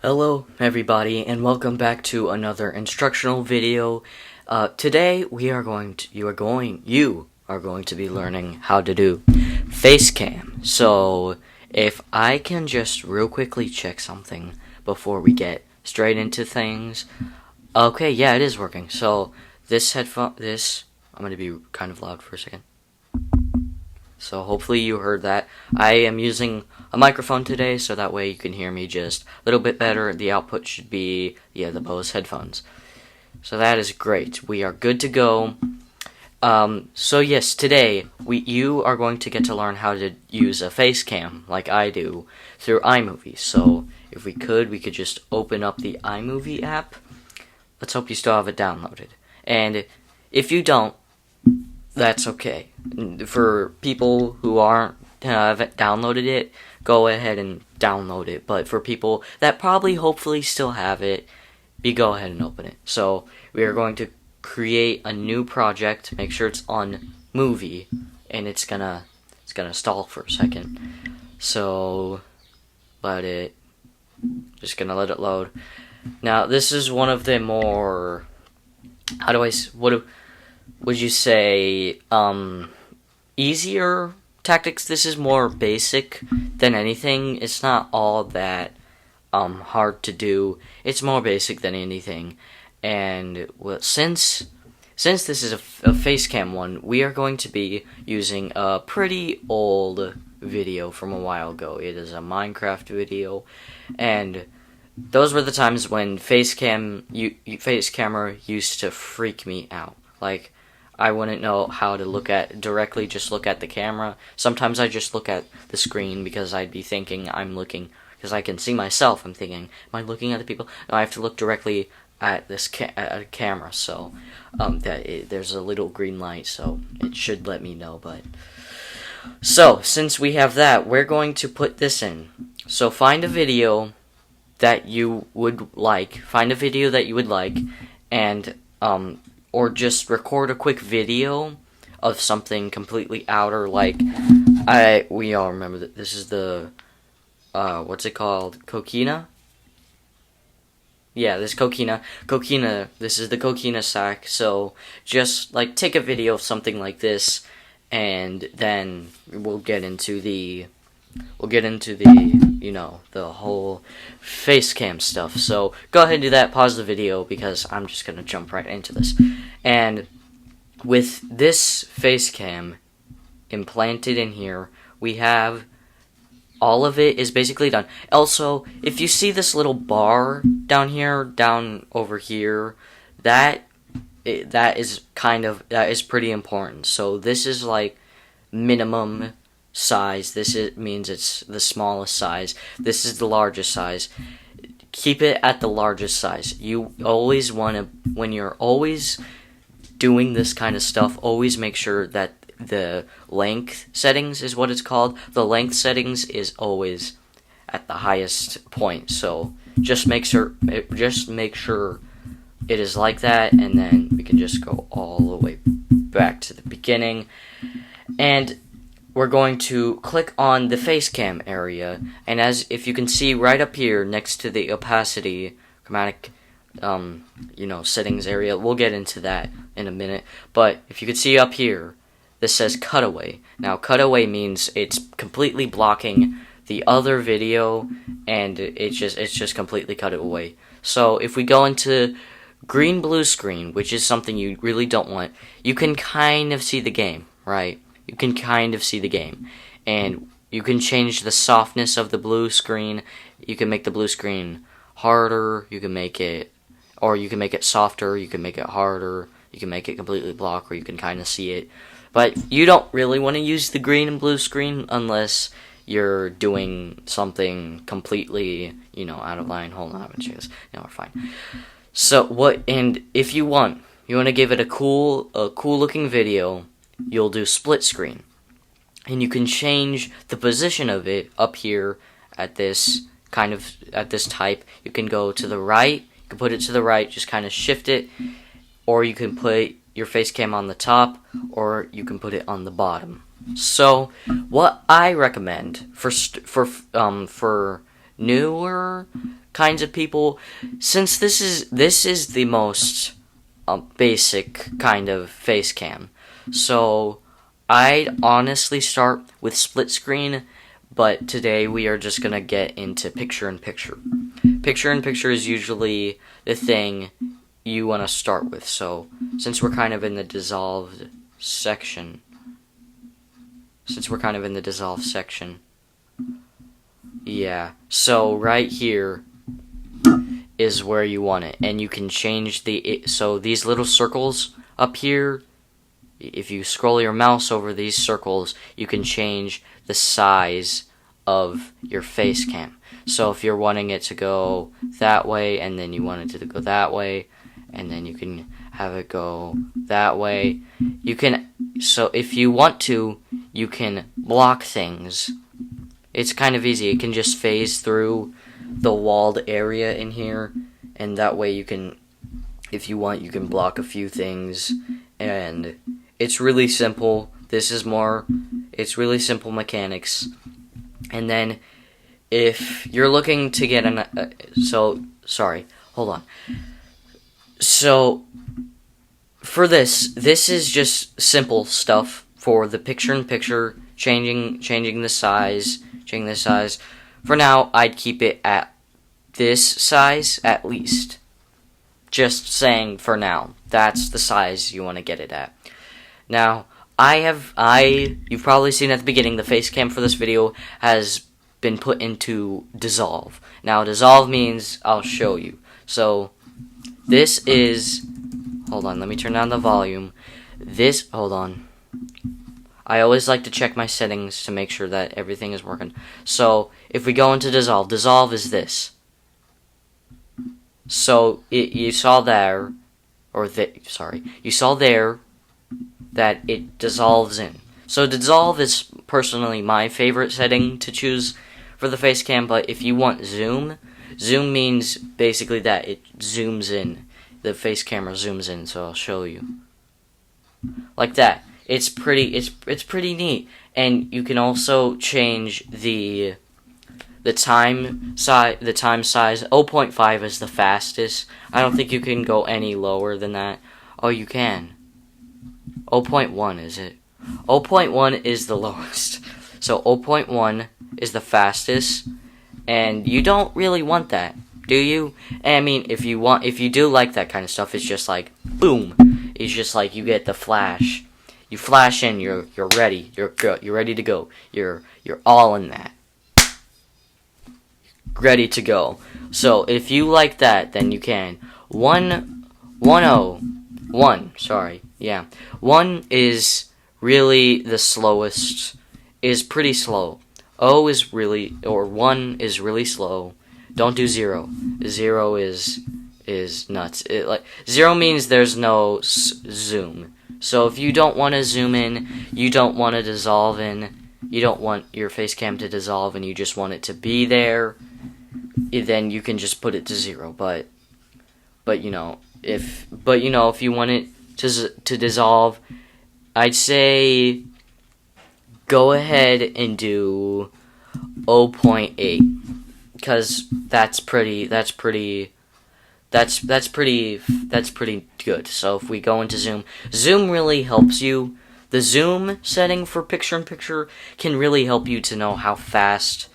Hello everybody and welcome back to another instructional video. Today you are going to be learning how to do face cam. So if I can just real quickly check something before we get straight into things. Okay, yeah, it is working. So I'm going to be kind of loud for a second. So hopefully you heard that. I am using a microphone today, so that way you can hear me just a little bit better. The output should be, the Bose headphones. So that is great. We are good to go. So yes, today you are going to get to learn how to use a face cam, like I do, through iMovie. So if we could just open up the iMovie app. Let's hope you still have it downloaded. And if you don't, that's okay. For people who haven't downloaded it, go ahead and download it. But for people that probably hopefully still have it, go ahead and open it. So we are going to create a new project. Make sure it's on movie, and it's gonna stall for a second. So just gonna let it load. Now this is one of the more, would you say, easier tactics. This is more basic than anything. It's not all that hard to do. It's more basic than anything. And well, since this is a face cam one, we are going to be using a pretty old video from a while ago. It is a Minecraft video, and those were the times when face camera used to freak me out. Like, I wouldn't know how to just look at the camera. Sometimes I just look at the screen because I'd be thinking because I can see myself. I'm thinking, am I looking at the people? No, I have to look directly at this at a camera. So there's a little green light, so it should let me know. So since we have that, we're going to put this in. So find a video that you would like. And or just record a quick video of something completely outer, like we all remember that this is the what's it called? Coquina? Yeah, this Coquina. This is the Coquina sack. So just take a video of something like this, and then we'll get into the the whole face cam stuff. So go ahead and do that. Pause the video because I'm just gonna jump right into this. And with this face cam implanted in here, we have all of it is basically done. Also, if you see this little bar down over here, that is pretty important. So this is like minimum size. Means it's the smallest size. This is the largest size. Keep it at the largest size. You always want to, when you're always doing this kind of stuff, always make sure that the length settings is what it's called. The length settings is always at the highest point. So just make sure it is like that, and then we can just go all the way back to the beginning. And we're going to click on the face cam area, and if you can see right up here next to the opacity chromatic settings area, we'll get into that in a minute. But if you can see up here, this says cutaway. Now cutaway means it's completely blocking the other video, and it's just completely cut it away. So if we go into green blue screen, which is something you really don't want, you can kind of see the game, right? You can kind of see the game, and you can change the softness of the blue screen. You can make the blue screen harder, you can make it softer, you can make it harder, you can make it completely block, or you can kind of see it. But you don't really want to use the green and blue screen unless you're doing something completely, out of line. Hold on, I'm gonna check this. No, we're fine. So and if you want to give it a cool looking video, you'll do split screen, and you can change the position of it up here at this type. You can go to the right, you can put it to the right, just kind of shift it, or you can put your face cam on the top, or you can put it on the bottom. So what I recommend for newer kinds of people, since this is the most basic kind of face cam. So I'd honestly start with split screen, but today we are just gonna get into picture-in-picture. Picture-in-picture is usually the thing you want to start with. So since we're kind of in the dissolved section, yeah, so right here is where you want it, and you can change so these little circles up here, if you scroll your mouse over these circles, you can change the size of your face cam. So if you're wanting it to go that way, and then you want it to go that way, and then you can have it go that way, you can, so if you want to, you can block things. It's kind of easy. It can just phase through the walled area in here, and that way you can, if you want, you can block a few things, and it's really simple. It's really simple mechanics. And then if you're looking to get hold on. So for this is just simple stuff for the picture-in-picture, changing the size, For now, I'd keep it at this size at least. Just saying for now, that's the size you want to get it at. Now, you've probably seen at the beginning, the face cam for this video has been put into dissolve. Now, dissolve means, I'll show you. So, this is, hold on, let me turn down the volume. Hold on. I always like to check my settings to make sure that everything is working. So, if we go into dissolve is this. So, you saw there that it dissolves in. So dissolve is personally my favorite setting to choose for the face cam, but if you want zoom means basically that it zooms in. The face camera zooms in, so I'll show you. Like that. It's pretty neat. And you can also change the time size. 0.5 is the fastest. I don't think you can go any lower than that. Oh, you can. 0.1 is it? 0.1 is the lowest. So 0.1 is the fastest, and you don't really want that, do you? I mean, if you do like that kind of stuff, it's just like boom. It's just like you get the flash. You flash in, you're ready. You're ready to go. You're all in that. Ready to go. So if you like that, then you can. 1 is really the slowest, is pretty slow. 1 is really slow. Don't do 0. 0 is nuts. 0 means there's no zoom. So if you don't want to zoom in, you don't want to dissolve in, you don't want your face cam to dissolve, and you just want it to be there, then you can just put it to 0. But if you want it to dissolve, I'd say go ahead and do 0.8, because that's pretty good. So if we go into zoom really helps you. The zoom setting for picture-in-picture can really help you to know how fast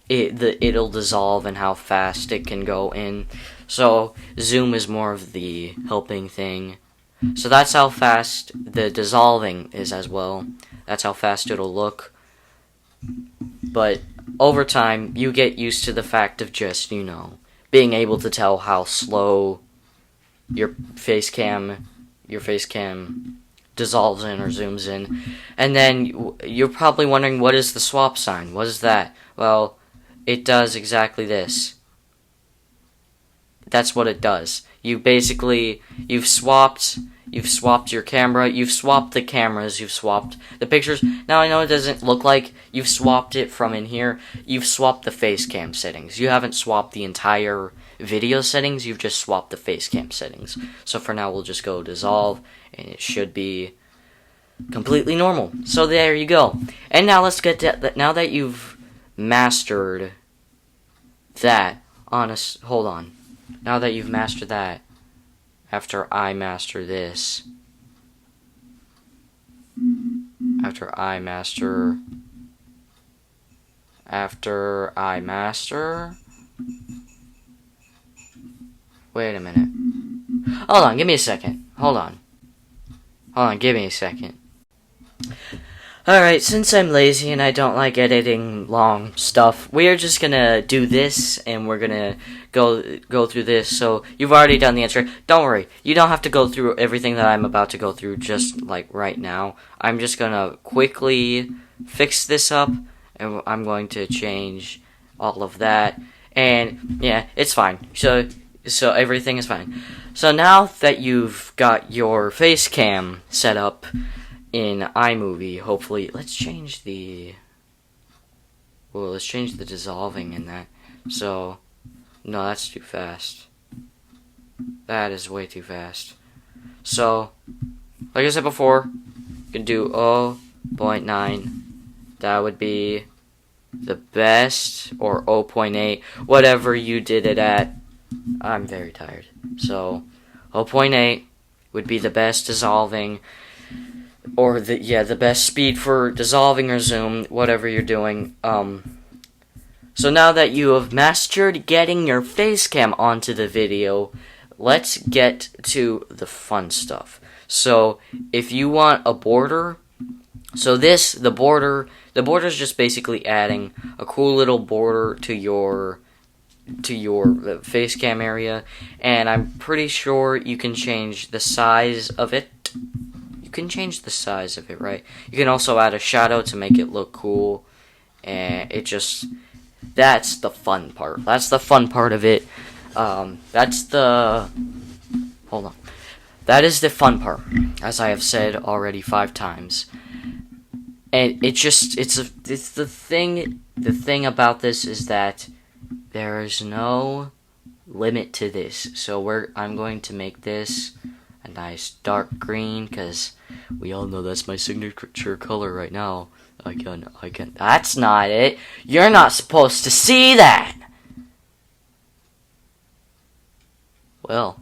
it'll dissolve and how fast it can go in. So zoom is more of the helping thing. So that's how fast the dissolving is as well. That's how fast it'll look. But over time, you get used to the fact of just, being able to tell how slow your face cam dissolves in or zooms in. And then you're probably wondering, what is the swap sign? What is that? Well, it does exactly this. That's what it does. You've swapped your camera, you've swapped the cameras, you've swapped the pictures. Now I know it doesn't look like you've swapped it from in here. You've swapped the face cam settings. You haven't swapped the entire video settings, you've just swapped the face cam settings. So for now we'll just go dissolve, and it should be completely normal. So there you go. And now let's get to, now that you've mastered that, hold on. Now that you've mastered that, after I master this, after I master, wait a minute. Hold on, give me a second. Hold on, give me a second. Alright, since I'm lazy and I don't like editing long stuff, we are just gonna do this, and we're gonna go through this. So, you've already done the intro. Don't worry, you don't have to go through everything that I'm about to go through just, like, right now. I'm just gonna quickly fix this up, and I'm going to change all of that. And, yeah, it's fine. So everything is fine. So, now that you've got your face cam set up in iMovie, hopefully, let's change the dissolving in that. So, no, that's too fast. That is way too fast. So, like I said before, you can do 0.9. That would be the best, or 0.8, whatever you did it at. I'm very tired. So, 0.8 would be the best dissolving, or the best speed for dissolving or zoom, whatever you're doing. So now that you have mastered getting your face cam onto the video, let's get to the fun stuff. So if you want a border, the border is just basically adding a cool little border to your face cam area, and I'm pretty sure you can change the size of it. You can change the size of it, right? You can also add a shadow to make it look cool, and that's the fun part. That's the fun part of it. That is the fun part, as I have said already 5 times. And the thing about this is that there is no limit to this. So I'm going to make this a nice dark green, because we all know that's my signature color right now. I can. That's not it. You're not supposed to see that. Well,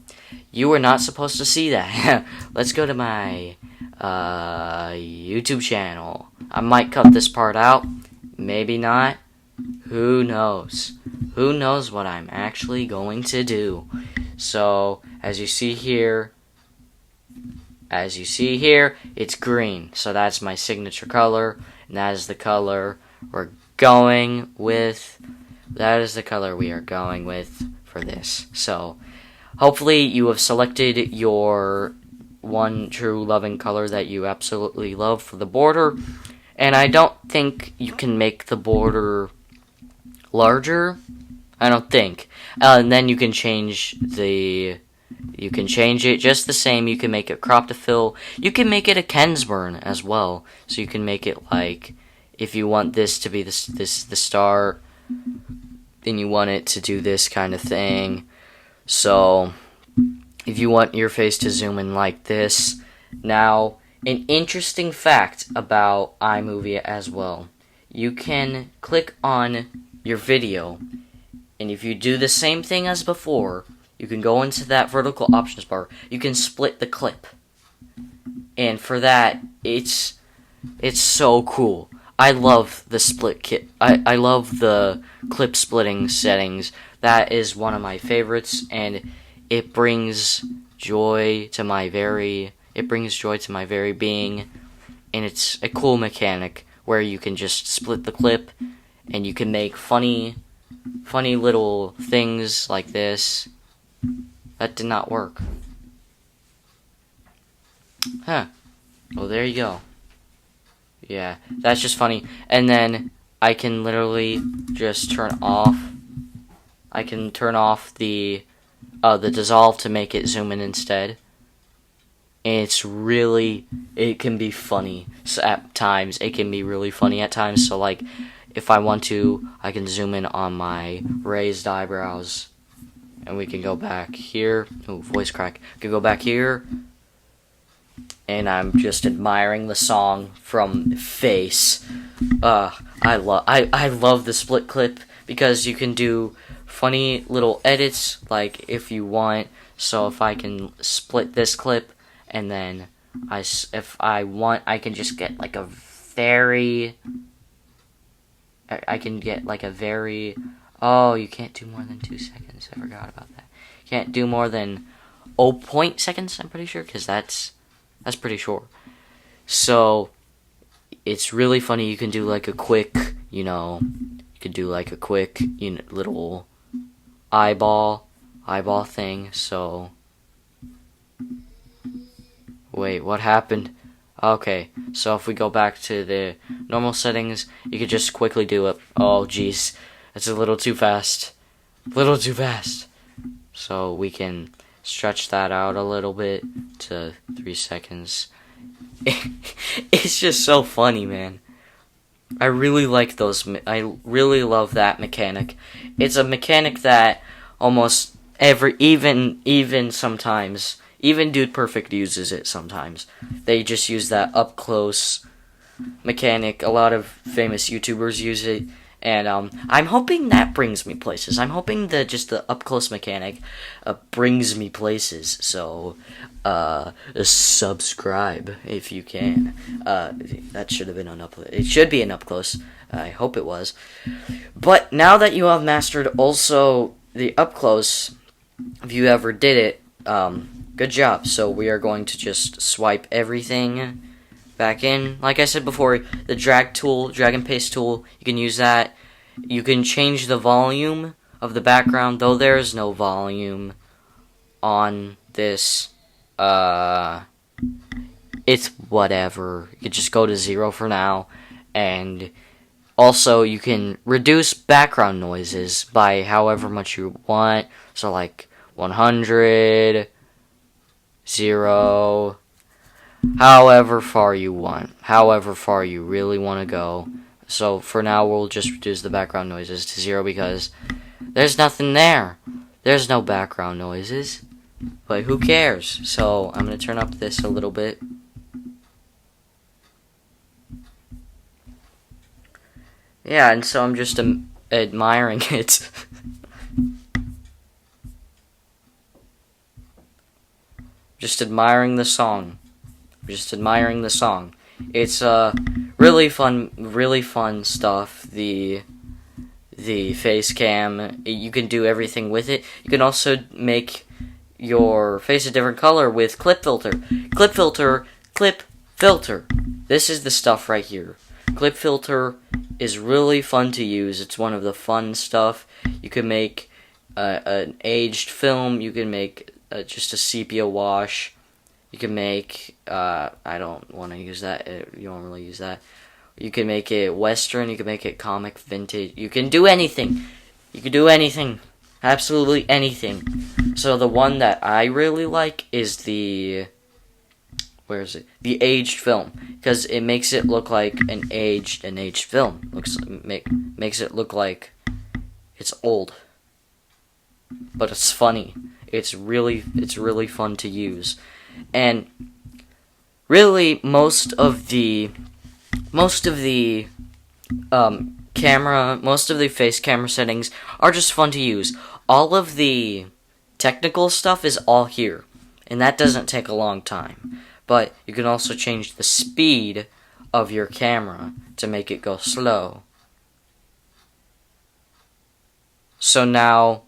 you were not supposed to see that. Let's go to my YouTube channel. I might cut this part out. Maybe not. Who knows? Who knows what I'm actually going to do? So, as you see here, it's green. So that's my signature color, and that is the color we're going with. That is the color we are going with for this. So, hopefully you have selected your one true loving color that you absolutely love for the border. And I don't think you can make the border larger. I don't think. And then you can change it just the same. You can make it crop to fill. You can make it a Kensburn as well. So you can make it like, if you want this to be the star, then you want it to do this kind of thing. So if you want your face to zoom in like this. Now, an interesting fact about iMovie as well. You can click on your video, and if you do the same thing as before, you can go into that vertical options bar. You can split the clip. And for that, it's so cool. I love the split kit. I love the clip splitting settings. That is one of my favorites, and it brings joy to my very being, and it's a cool mechanic where you can just split the clip, and you can make funny little things like this. That did not work. Huh. Well, there you go. Yeah, that's just funny. And then I can literally just turn off the dissolve to make it zoom in instead. And it can be funny at times. It can be really funny at times. So, like, if I want to, I can zoom in on my raised eyebrows. And we can go back here. Oh, voice crack. We can go back here. And I'm just admiring the song from Face. I love the split clip, because you can do funny little edits, like if you want. So if I can split this clip, and then if I want, I can just get like a very. I can get like a very. Oh, you can't do more than 2 seconds. I forgot about that. You can't do more than 0.0 seconds. I'm pretty sure, because that's pretty short. So it's really funny. You can do like a quick, you could do like a quick, little eyeball thing. So wait, what happened? Okay, so if we go back to the normal settings, you could just quickly do it. Oh, jeez, that's a little too fast. So we can stretch that out a little bit to 3 seconds. It's just so funny, man. I really like those. I really love that mechanic. It's a mechanic that almost even sometimes, even Dude Perfect uses it sometimes. They just use that up close mechanic. A lot of famous YouTubers use it, and I'm hoping that brings me places. I'm hoping that just the up close mechanic brings me places. So subscribe if you can. That should have been an up. It should be an up close. I hope it was. But now that you have mastered also the up close, if you ever did it, good job. So we are going to just swipe everything back in. Like I said before, the drag and paste tool, you can use that. You can change the volume of the background, though there is no volume on this. It's whatever. You can just go to 0 for now. And also, you can reduce background noises by however much you want. So like 100, 0, however far you want, however far you really want to go. So for now, we'll just reduce the background noises to 0 because there's nothing there. There's no background noises, but who cares? So I'm going to turn up this a little bit. Yeah, and so I'm just admiring it. Just admiring the song. It's really fun stuff. The face cam, you can do everything with it. You can also make your face a different color with clip filter. Clip filter. This is the stuff right here. Clip filter is really fun to use. It's one of the fun stuff. You can make an aged film. You can make just a sepia wash. You can make, I don't want to use that. You don't really use that. You can make it Western. You can make it comic, vintage. You can do anything. Absolutely anything. So the one that I really like is the, where is it? The aged film, because it makes it look like an aged film. Makes it look like it's old, but it's funny. It's really fun to use, and really most of the face camera settings are just fun to use. All of the technical stuff is all here, and that doesn't take a long time. But you can also change the speed of your camera to make it go slow. So now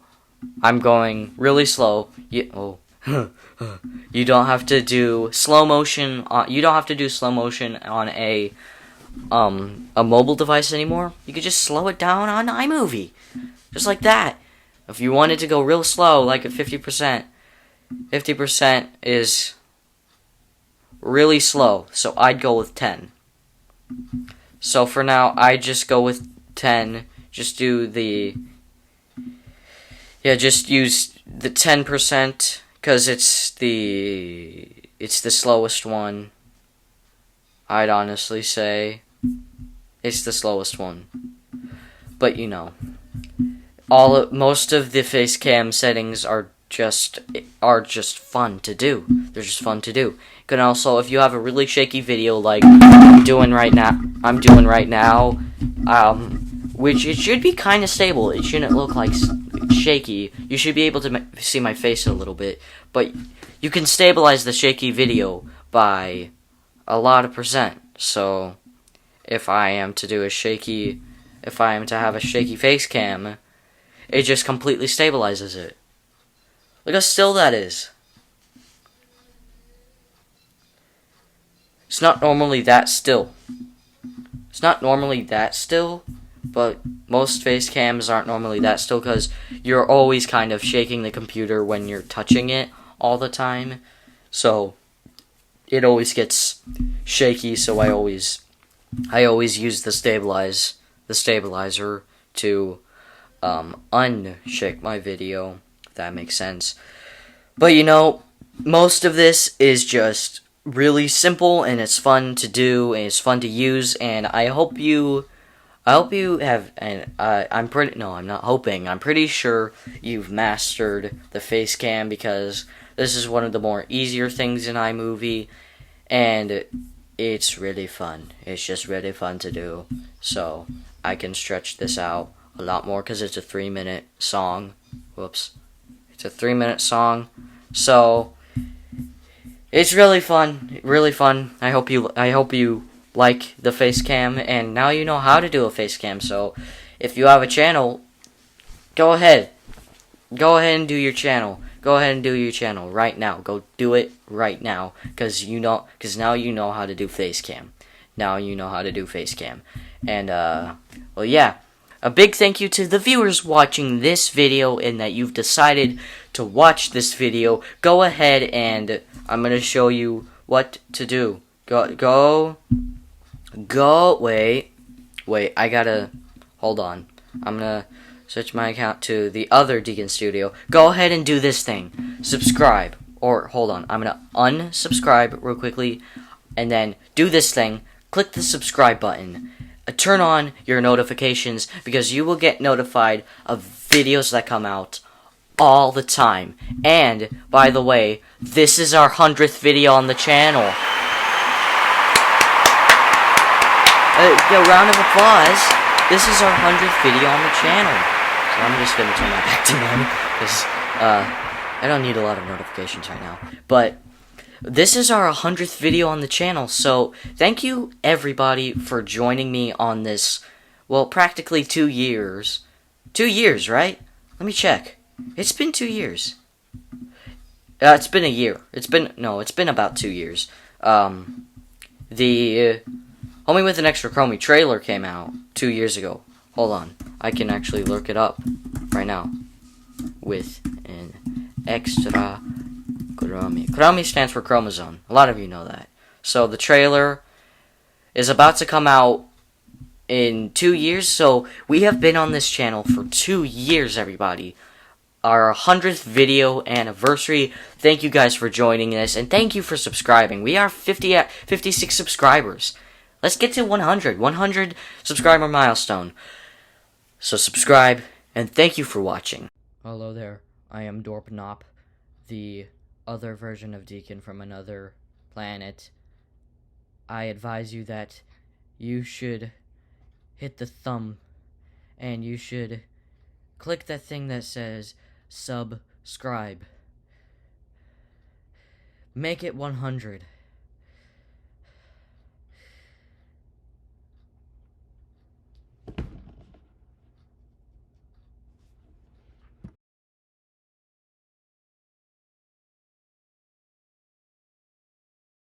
I'm going really slow. You don't have to do slow motion. You don't have to do slow motion on a mobile device anymore. You could just slow it down on iMovie, just like that. If you wanted to go real slow, like at 50%, 50% is really slow, so I'd go with 10. So for now, I just go with 10. Just use the 10%, because it's the slowest one. I'd honestly say it's the slowest one. But most of the face cam settings are just fun to do. They're just fun to do. You can also, if you have a really shaky video like I'm doing right now, which it should be kind of stable. It shouldn't look like shaky. You should be able to see my face a little bit, but you can stabilize the shaky video by a lot of percent. So if I am to have a shaky face cam, it just completely stabilizes it. Look how still that is. It's not normally that still. But most face cams aren't normally that still because you're always kind of shaking the computer when you're touching it all the time. So it always gets shaky, so I always use the stabilizer to unshake my video, if that makes sense. But most of this is just really simple, and it's fun to do, and it's fun to use, and I hope you have, and I'm pretty sure you've mastered the face cam, because this is one of the more easier things in iMovie, and it's really fun. It's just really fun to do, so I can stretch this out a lot more, because it's a 3-minute song. It's a 3-minute song, so it's really fun, I hope you like the face cam, and now you know how to do a face cam. So if you have a channel, go ahead and do your channel. Go ahead and do your channel right now. Go do it right now, because now you know how to do face cam. And well, yeah. A big thank you to the viewers watching this video, and that you've decided to watch this video. Go ahead, and I'm going to show you what to do. Wait, I gotta, hold on. I'm going to switch my account to the other Deacon Studio. Go ahead and do this thing. Subscribe. Or, hold on, I'm going to unsubscribe real quickly, and then do this thing. Click the subscribe button. Turn on your notifications, because you will get notified of videos that come out all the time. And, by the way, this is our 100th video on the channel. A round of applause. This is our 100th video on the channel. So I'm just going to turn my back to them, because I don't need a lot of notifications right now. But this is our 100th video on the channel, so thank you everybody for joining me on this, well, practically 2 years. 2 years, right? Let me check. It's been 2 years. It's been a year. It's been about 2 years. The Homie with an Extra Chromie trailer came out 2 years ago. Hold on. I can actually look it up right now. With an extra Chromie. Chromie stands for chromosome. A lot of you know that. So the trailer is about to come out in 2 years. So we have been on this channel for 2 years, everybody. Our 100th video anniversary. Thank you guys for joining us, and thank you for subscribing. We are 56 subscribers. Let's get to 100 subscriber milestone. So subscribe, and thank you for watching. Hello there. I am Dorpnop, the other version of Deacon from another planet. I advise you that you should hit the thumb, and you should click that thing that says subscribe. Make it 100.